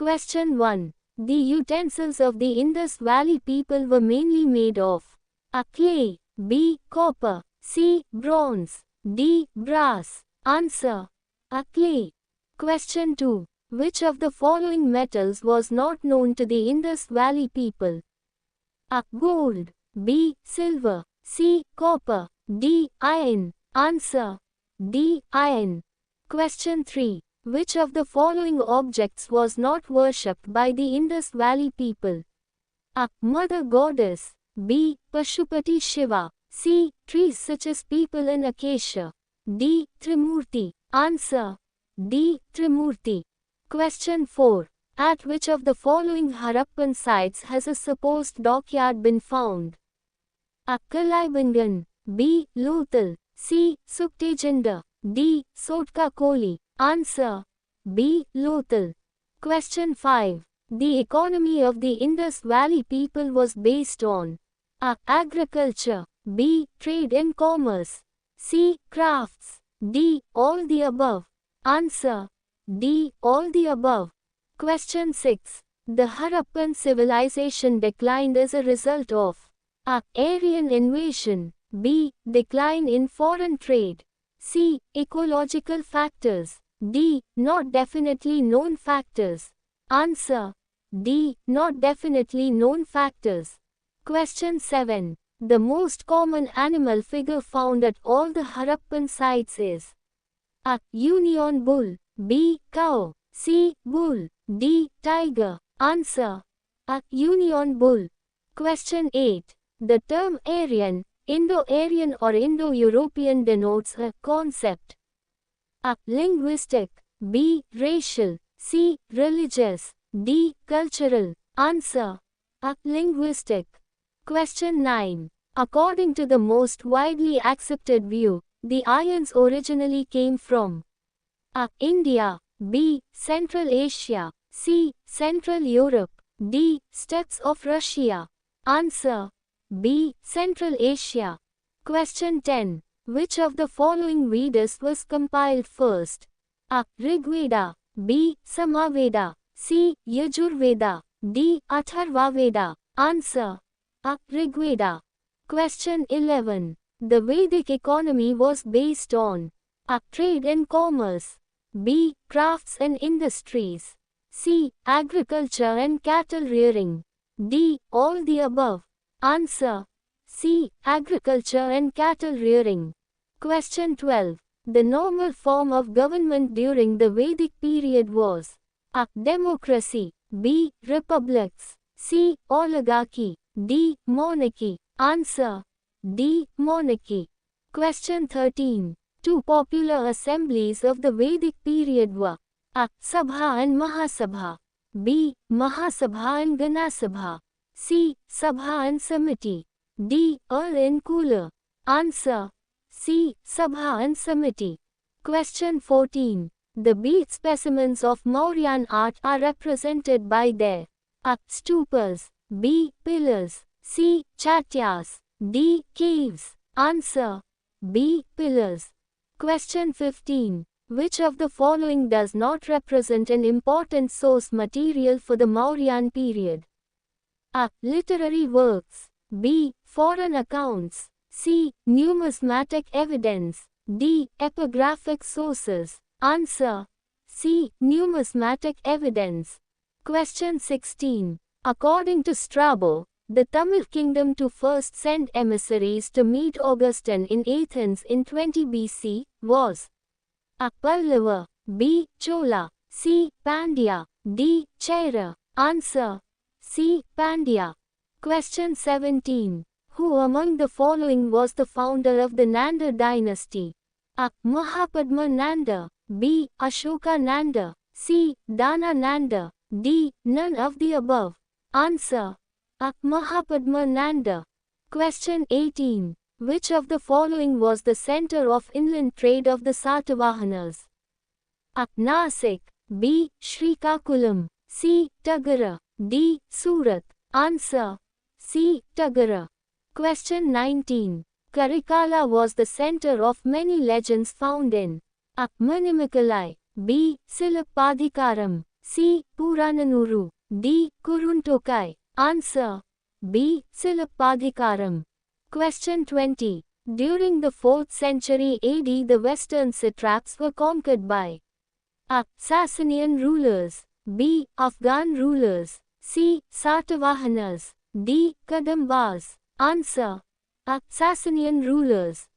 Question 1. The utensils of the Indus Valley people were mainly made of A. Clay, B. Copper, C. Bronze, D. Brass. Answer. A. Clay. Question 2. Which of the following metals was not known to the Indus Valley people? A. Gold, B. Silver, C. Copper, D. Iron. Answer. D. Iron. Question 3. Which of the following objects was not worshipped by the Indus Valley people? A. Mother Goddess, B. Pashupati Shiva, C. Trees such as people and acacia, D. Trimurti. Answer. D. Trimurti. Question 4. At which of the following Harappan sites has a supposed dockyard been found? A. Kalibangan, B. Lothal, C. Suktejanda, D. Sotka Koli. Answer. B. Lothal. Question 5. The economy of the Indus Valley people was based on A. Agriculture, B. Trade and commerce, C. Crafts, D. All the above. Answer. D. All the above. Question 6. The Harappan civilization declined as a result of A. Aryan invasion, B. Decline in foreign trade, C. Ecological factors, D. Not definitely known factors. Answer. D. Not definitely known factors. Question 7. The most common animal figure found at all the Harappan sites is A. Union bull, B. Cow, C. Bull, D. Tiger. Answer. A. Union bull. Question 8. The term Aryan, Indo-Aryan or Indo-European denotes a concept. A. Linguistic, B. Racial, C. Religious, D. Cultural. Answer. A. Linguistic. Question 9. According to the most widely accepted view, the Aryans originally came from A. India, B. Central Asia, C. Central Europe, D. Steppes of Russia. Answer. B. Central Asia. Question 10. Which of the following Vedas was compiled first? A. Rigveda, B. Samaveda, C. Yajurveda, D. Atharvaveda. Answer. A. Rigveda. Question 11. The Vedic economy was based on A. Trade and commerce, B. Crafts and industries, C. Agriculture and cattle rearing, D. All the above. Answer. C. Agriculture and cattle rearing. Question 12. The normal form of government during the Vedic period was A. Democracy, B. Republics, C. Oligarchy, D. Monarchy. Answer. D. Monarchy. Question 13. Two popular assemblies of the Vedic period were A. Sabha and Mahasabha, B. Mahasabha and Ganasabha, C. Sabha and Samiti, D. Earl and Cooler. Answer. C. Sabha and Samiti. Question 14. The bead specimens of Mauryan art are represented by their A. Stupas, B. Pillars, C. Chatyas, D. Caves. Answer. B. Pillars. Question 15. Which of the following does not represent an important source material for the Mauryan period? A. Literary works, B. Foreign accounts, C. Numismatic evidence, D. Epigraphic sources. Answer. C. Numismatic evidence. Question 16. According to Strabo, the Tamil kingdom to first send emissaries to meet Augustine in Athens in 20 BC was A. Pallava, B. Chola, C. Pandya, D. Chaira. Answer. C. Pandya. Question 17. Who among the following was the founder of the Nanda dynasty? A. Mahapadma Nanda, B. Ashoka Nanda, C. Dana Nanda, D. None of the above. Answer. A. Mahapadma Nanda. Question 18. Which of the following was the center of inland trade of the Satavahanas? A. Nasik, B. Srikakulam, C. Tagara, D. Surat. Answer. C. Tagara. Question 19. Karikala was the center of many legends found in A. Manimikalai, B. Silappadikaram, C. Purananuru. D. Kuruntokai. Answer B. Silappadhikaram. Question 20. During the 4th century AD, the western satraps were conquered by A. Sasanian rulers. B. Afghan rulers. C. Satavahanas. D. Kadambas. Answer A. Sasanian rulers.